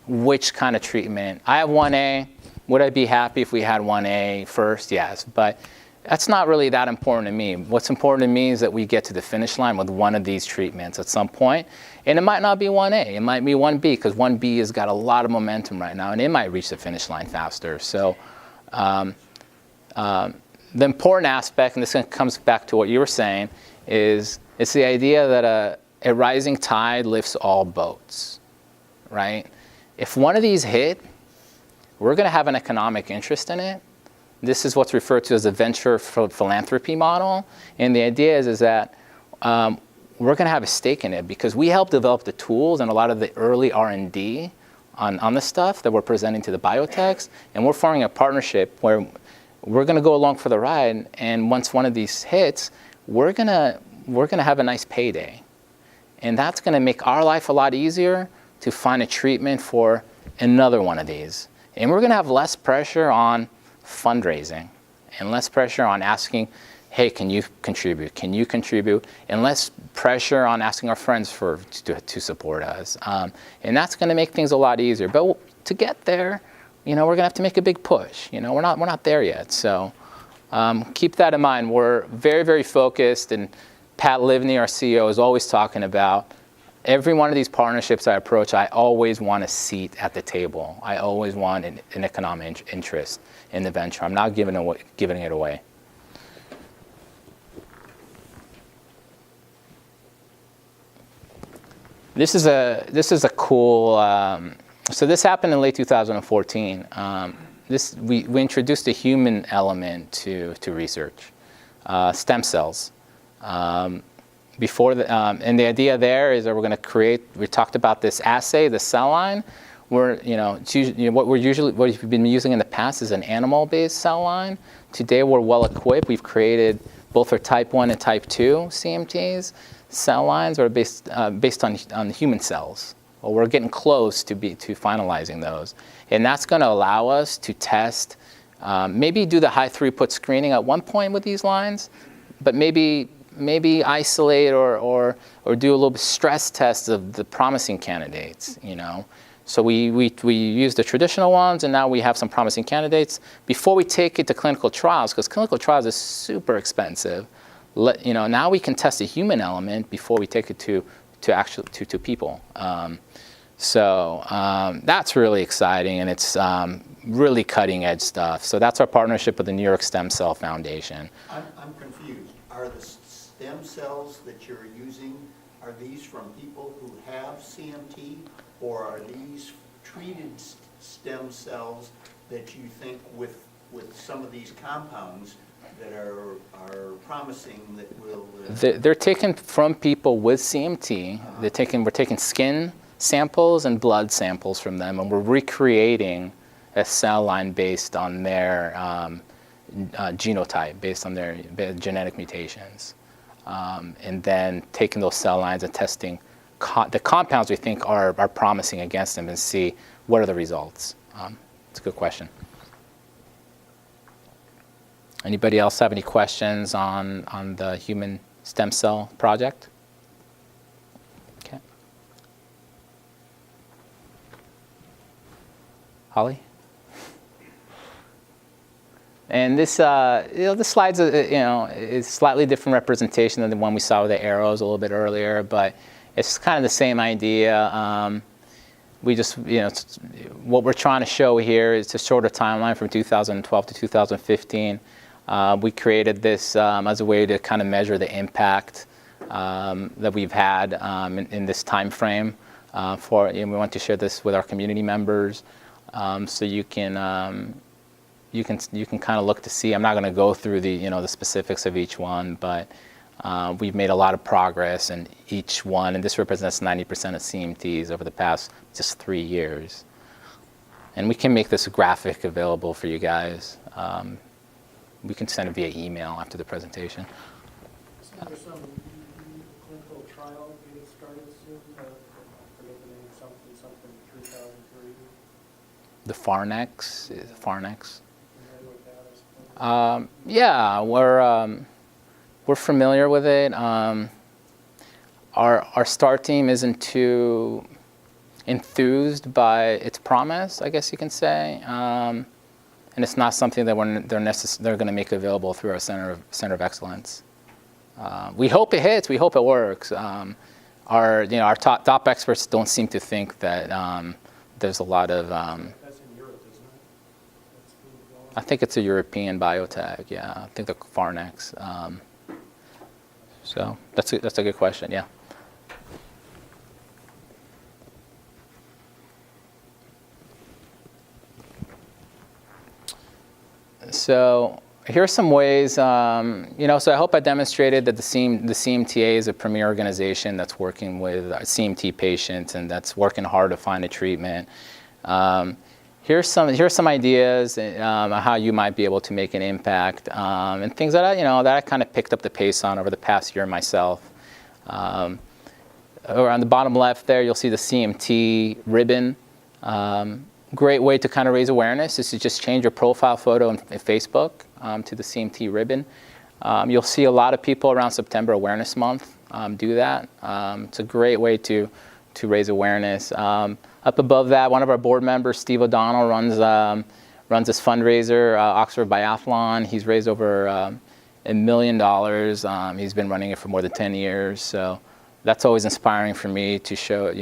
Speaker 1: Which kind of treatment? I have 1A. Would I be happy if we had 1A first? Yes, but that's not really that important to me. What's important to me is that we get to the finish line with one of these treatments at some point. And it might not be 1A, it might be 1B, because 1B has got a lot of momentum right now, and it might reach the finish line faster. So the important aspect, and this comes back to what you were saying, is it's the idea that a rising tide lifts all boats, right? If one of these hit, we're going to have an economic interest in it. This is what's referred to as a venture philanthropy model. And the idea is that we're going to have a stake in it, because we helped develop the tools and a lot of the early R&D on the stuff that we're presenting to the biotechs. And we're forming a partnership where we're going to go along for the ride. And once one of these hits, we're going to have a nice payday. And that's going to make our life a lot easier to find a treatment for another one of these. And we're going to have less pressure on fundraising and less pressure on asking, hey, can you contribute? Can you contribute? And less pressure on asking our friends to support us. And that's going to make things a lot easier. But to get there, we're going to have to make a big push. We're not there yet. So keep that in mind. We're very, very focused, and Pat Livney, our CEO, is always talking about every one of these partnerships I approach, I always want a seat at the table. I always want an economic interest in the venture. I'm not giving it away. This is a cool. So this happened in late 2014. We introduced a human element to research, stem cells. And the idea there is that we're going to create. We talked about this assay, the cell line. what we've been using in the past is an animal-based cell line. Today we're well equipped. We've created both our type 1 and type 2 CMTs. Cell lines are based on human cells. Well, we're getting close to finalizing those. And that's going to allow us to test, maybe do the high throughput screening at one point with these lines, but maybe isolate or do a little bit stress test of the promising candidates, So we use the traditional ones, and now we have some promising candidates. Before we take it to clinical trials, because clinical trials is super expensive, now we can test the human element before we take it to people. That's really exciting, and it's really cutting edge stuff. So that's our partnership with the New York Stem Cell Foundation.
Speaker 2: I'm confused. Are the stem cells that you're using, are these from people who have CMT, or are these treated stem cells that you think with some of these compounds that are promising that will...
Speaker 1: They're taken from people with CMT. We're taking skin samples and blood samples from them, and we're recreating a cell line based on their genotype, based on their genetic mutations. And then taking those cell lines and testing the compounds we think are promising against them and see what are the results. It's a good question. Anybody else have any questions on the human stem cell project? Okay. Holly? And this, this slide's, is slightly different representation than the one we saw with the arrows a little bit earlier, but it's kind of the same idea. We just, what we're trying to show here is to show the timeline from 2012 to 2015. We created this as a way to kind of measure the impact that we've had in this time frame. We want to share this with our community members, so you can kind of look to see. I'm not going to go through the specifics of each one, but we've made a lot of progress in each one, and this represents 90% of CMTs over the past just 3 years. And we can make this graphic available for you guys. We can send it via email after the presentation.
Speaker 8: So there's some clinical trial getting started soon, I forget the name, something 3003.
Speaker 1: The Farnex. Farnex.
Speaker 8: Familiar with that, I suppose?
Speaker 1: Yeah, we're familiar with it. Our start team isn't too enthused by its promise, I guess you can say. And it's not something that they're going to make available through our center of excellence. We hope it hits. We hope it works. Our top experts don't seem to think that there's a lot of.
Speaker 8: That's in Europe, isn't it? That's being developed.
Speaker 1: I think it's a European biotech. Yeah, I think the Farnex. So that's a good question. Yeah. So here are some ways, so I hope I demonstrated that the CMTA is a premier organization that's working with CMT patients and that's working hard to find a treatment. Here's some ideas on how you might be able to make an impact, and things that I kind of picked up the pace on over the past year myself. Over on the bottom left there, you'll see the CMT ribbon. Great way to kind of raise awareness is to just change your profile photo in Facebook to the CMT ribbon. You'll see a lot of people around September Awareness Month do that. It's a great way to raise awareness. Up above that, one of our board members, Steve O'Donnell, runs this fundraiser, Oxford Biathlon. He's raised over $1 million. He's been running it for more than 10 years. So that's always inspiring for me to show,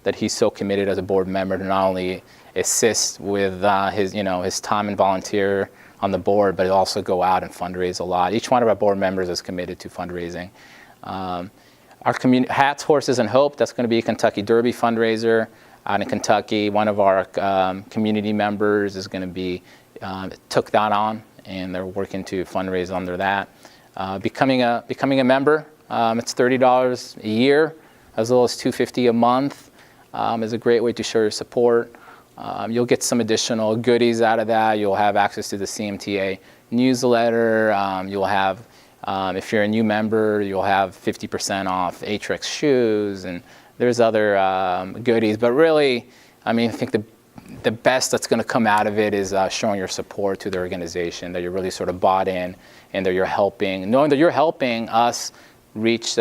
Speaker 1: that he's so committed as a board member to not only assist with his time and volunteer on the board, but also go out and fundraise a lot. Each one of our board members is committed to fundraising. Our community, Hats, Horses, and Hope, that's going to be a Kentucky Derby fundraiser out in Kentucky. One of our community members is going to be, took that on, and they're working to fundraise under that. Becoming a member, it's $30 a year, as little as $250 a month. is a great way to show your support. You'll get some additional goodies out of that. You'll have access to the CMTA newsletter. You'll have, if you're a new member, you'll have 50% off Atrix shoes, and there's other goodies. But really, I mean, I think the best that's going to come out of it is showing your support to the organization, that you're really sort of bought in, and that you're helping, knowing that you're helping us reach, reach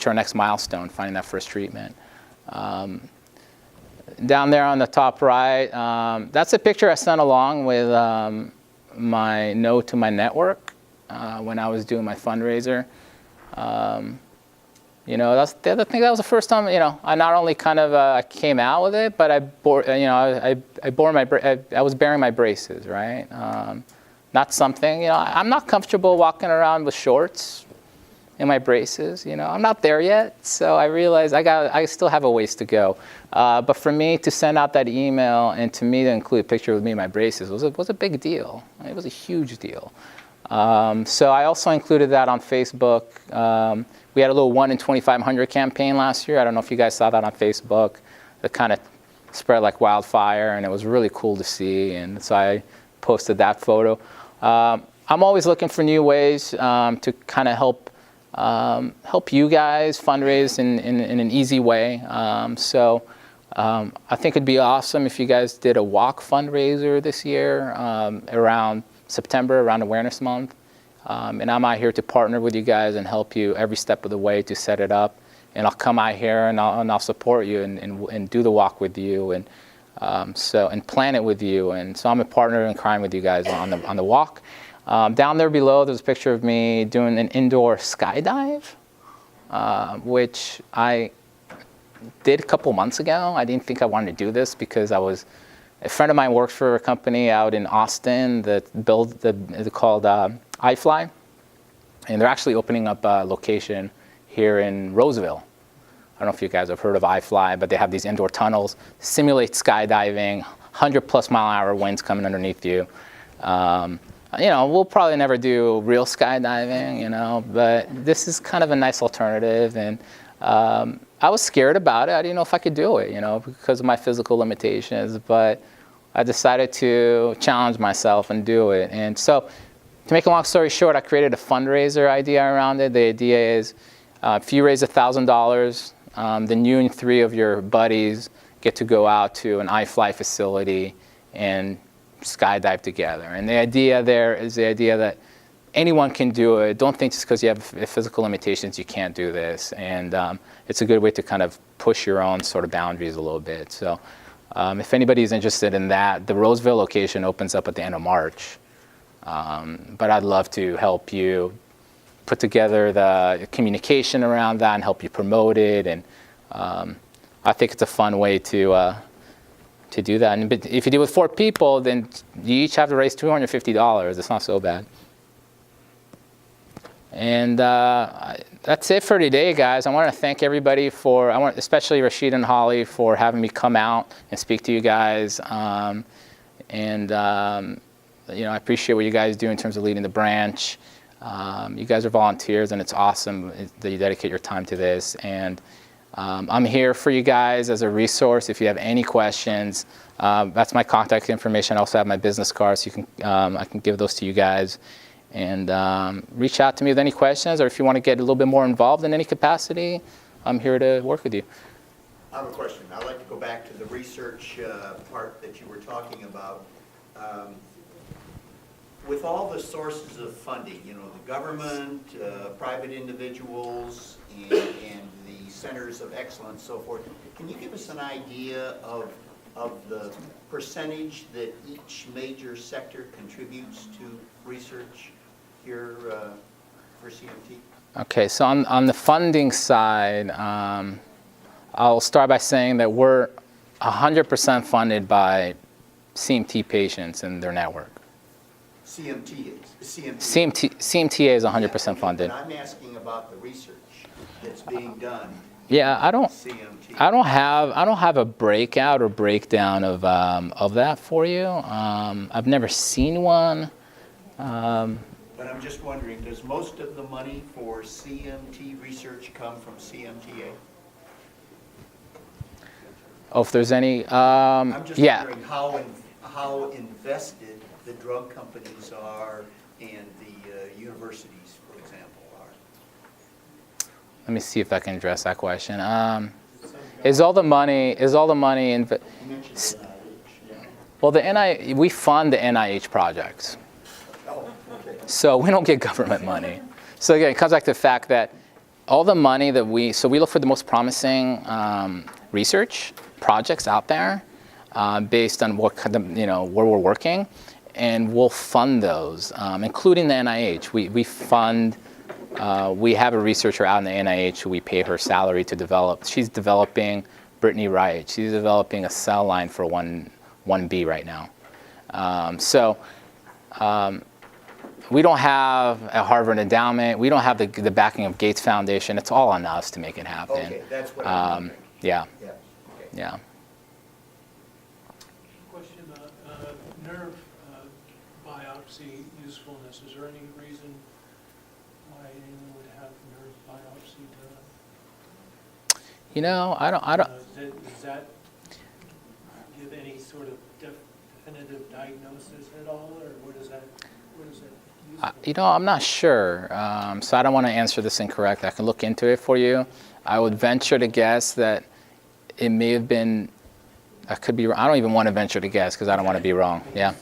Speaker 1: our next milestone, finding that first treatment. Down there on the top right, that's a picture I sent along with my note to my network when I was doing my fundraiser. That's the other thing. That was the first time, I not only kind of came out with it, but I was bearing my braces, right? Not something, I'm not comfortable walking around with shorts in my braces. I'm not there yet, so I realized I still have a ways to go. But for me to send out that email and to me to include a picture with me in my braces was a big deal. It was a huge deal. So I also included that on Facebook. We had a little 1 in 2,500 campaign last year. I don't know if you guys saw that on Facebook. It kind of spread like wildfire, and it was really cool to see. And so I posted that photo. I'm always looking for new ways to kind of help you guys fundraise in an easy way. So I think it'd be awesome if you guys did a walk fundraiser this year around September, around Awareness Month. And I'm out here to partner with you guys and help you every step of the way to set it up. And I'll come out here and I'll support you and do the walk with you and plan it with you. And so I'm a partner in crime with you guys on the walk. Down there below, there's a picture of me doing an indoor skydive, which I did a couple months ago. I didn't think I wanted to do this because a friend of mine works for a company out in Austin that it's called iFly, and they're actually opening up a location here in Roseville. I don't know if you guys have heard of iFly, but they have these indoor tunnels, simulate skydiving, 100+ mile-an-hour winds coming underneath you. We'll probably never do real skydiving, but this is kind of a nice alternative. And I was scared about it. I didn't know if I could do it, because of my physical limitations. But I decided to challenge myself and do it. And so, to make a long story short, I created a fundraiser idea around it. The idea is, if you raise $1,000, then you and 3 of your buddies get to go out to an iFly facility and skydive together. And the idea there is the idea that anyone can do it. Don't think just because you have physical limitations you can't do this. And it's a good way to kind of push your own sort of boundaries a little bit. So if anybody's interested in that, the Roseville location opens up at the end of March. But I'd love to help you put together the communication around that and help you promote it. And I think it's a fun way to do that. And if you do it with 4 people, then you each have to raise $250. It's not so bad. And that's it for today, guys. I want to thank everybody especially Rashid and Holly, for having me come out and speak to you guys. I appreciate what you guys do in terms of leading the branch. You guys are volunteers, and it's awesome that you dedicate your time to this. And I'm here for you guys as a resource. If you have any questions, that's my contact information. I also have my business card, so I can give those to you guys. And reach out to me with any questions, or if you want to get a little bit more involved in any capacity, I'm here to work with you.
Speaker 2: I have a question. I'd like to go back to the research part that you were talking about. With all the sources of funding, the government, private individuals, and the centers of excellence, so forth, can you give us an idea of the percentage that each major sector contributes to research here for CMT?
Speaker 1: Okay, so on the funding side, I'll start by saying that we're 100% funded by CMT patients and their network.
Speaker 2: CMTA
Speaker 1: is 100% funded.
Speaker 2: But I'm asking about the research that's being done.
Speaker 1: Yeah, I don't
Speaker 2: CMT.
Speaker 1: I don't have a breakout or breakdown of that for you. I've never seen one.
Speaker 2: Well, But I'm just wondering, does most of the money for CMT research come from CMTA?
Speaker 1: Oh, if there's any,
Speaker 2: I'm just
Speaker 1: yeah.
Speaker 2: wondering how invested the drug companies are and the universities, for example, are.
Speaker 1: Let me see if I can address that question. Is all the money in?
Speaker 2: You mentioned NIH, yeah.
Speaker 1: Well, we fund the NIH projects,
Speaker 2: Oh, okay.
Speaker 1: so we don't get government money. So again, it comes back to the fact that all the money that we look for the most promising research projects out there based on what kind of, where we're working, and we'll fund those, including the NIH. We fund. We have a researcher out in the NIH who we pay her salary to develop. She's developing Brittany Wright. She's developing a cell line for 1B right now. We don't have a Harvard endowment. We don't have the backing of Gates Foundation. It's all on us to make it happen.
Speaker 2: Okay, that's what I'm wondering.
Speaker 1: Yeah,
Speaker 2: Yeah, okay.
Speaker 1: yeah.
Speaker 8: Question, nerve biopsy usefulness, is there any reason why anyone would have nerve biopsy done?
Speaker 1: I don't.
Speaker 8: Does that give any sort of definitive diagnosis at all, or what is that use for?
Speaker 1: I'm not sure, so I don't want to answer this incorrect. I can look into it for you. I would venture to guess that it may have been. I could be. I don't even want to venture to guess because I don't want to be wrong. Yeah.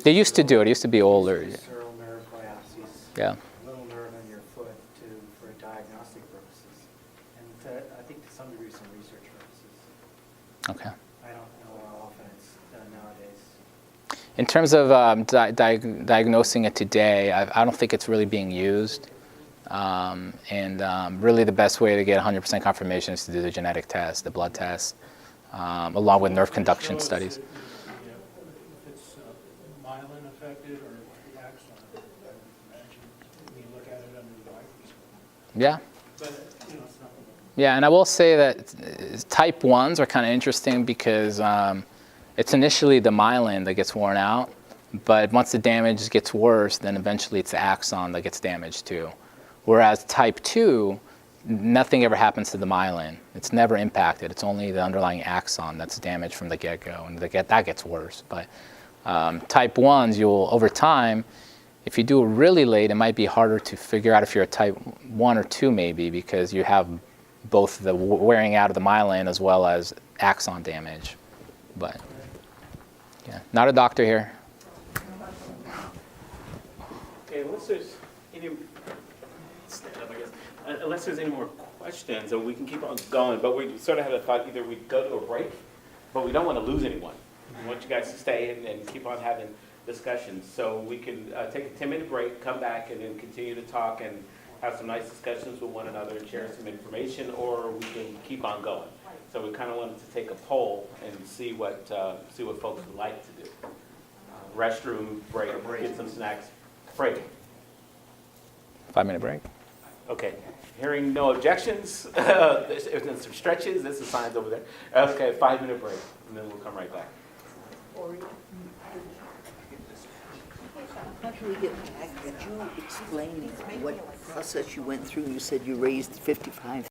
Speaker 1: They used to do it. It used to be older.
Speaker 5: Neural nerve biopsies.
Speaker 1: Yeah.
Speaker 5: Little nerve in your foot for diagnostic purposes, and I think to some degree some research purposes.
Speaker 1: Okay.
Speaker 5: I don't know how often it's done nowadays.
Speaker 1: In terms of diagnosing it today, I don't think it's really being used. Really the best way to get 100% confirmation is to do the genetic test, the blood test, along with nerve conduction
Speaker 8: Shows
Speaker 1: studies.
Speaker 8: that, if it's myelin affected or the axon, I would imagine when you look at it under the microscope.
Speaker 1: Yeah.
Speaker 8: But, it's not.
Speaker 1: Yeah, and I will say that type 1s are kind of interesting because it's initially the myelin that gets worn out, but once the damage gets worse, then eventually it's the axon that gets damaged too. Whereas type 2, nothing ever happens to the myelin. It's never impacted. It's only the underlying axon that's damaged from the get-go, and that gets worse. But type 1s, over time, if you do it really late, it might be harder to figure out if you're a type 1 or 2 maybe, because you have both the wearing out of the myelin as well as axon damage. But yeah, not a doctor here.
Speaker 9: Okay, unless there's any, stand up, I guess. Unless there's any more questions, we can keep on going. But we sort of had a thought, either we go to a break, but we don't want to lose anyone. We want you guys to stay and keep on having discussions. So we can take a 10-minute break, come back, and then continue to talk and have some nice discussions with one another and share some information, or we can keep on going. So we kind of wanted to take a poll and see what folks would like to do. Restroom break, get some snacks, break.
Speaker 1: 5-minute break.
Speaker 9: Okay, hearing no objections, there's some stretches, there's some signs over there. Okay, 5-minute break, and then we'll come right back.
Speaker 10: How can we get back at you explaining what process you went through? You said you raised 55